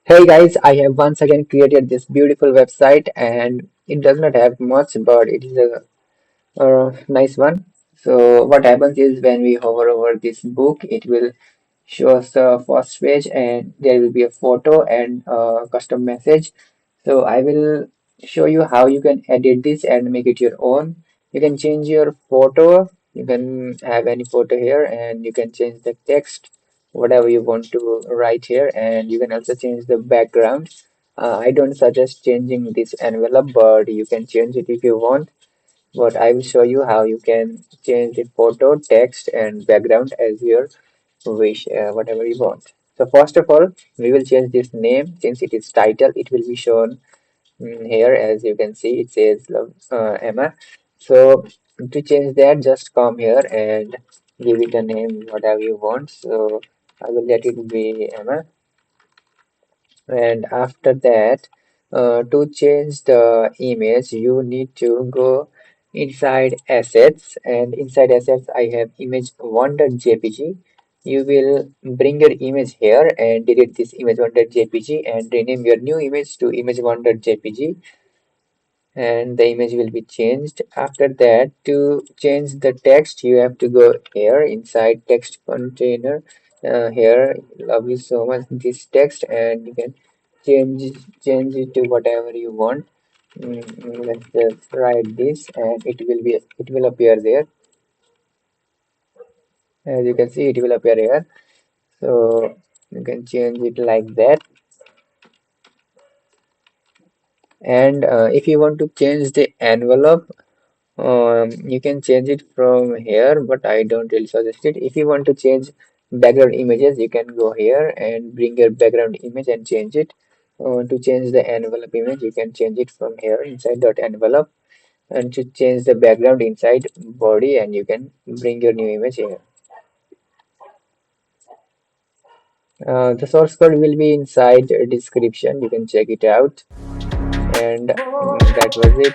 Hey guys, I have once again created this beautiful website and it does not have much, but it is a nice one. So what happens is when we hover over this book, it will show us the first page and there will be a photo and a custom message. So I will show you how you can edit this and make it your own. You can change your photo. You can have any photo here and you can change the text, whatever you want to write here, and you can also change the background. I don't suggest changing this envelope, but you can change it if you want. But I will show you how you can change the photo, text, and background as your wish, whatever you want. So first of all, we will change this name since it is title. It will be shown here, as you can see. It says Emma. So to change that, just come here and give it a name, whatever you want. So I will let it be Emma. And after that, to change the image, you need to go inside assets, and inside assets, I have image1.jpg. You will bring your image here and delete this image1.jpg and rename your new image to image1.jpg, and the image will be changed. After that, to change the text, you have to go here inside text container. Here, love you so much, this text, and you can change it to whatever you want. Let's just write this and it will appear there. As you can see, it will appear here. So you can change it like that. And if you want to change the envelope, you can change it from here, but I don't really suggest it. If you want to change background images, you can go here and bring your background image and change it. To change the envelope image, you can change it from here inside dot envelope, and to change the background inside body, and you can bring your new image here. The source code will be inside description. You can check it out, and that was it.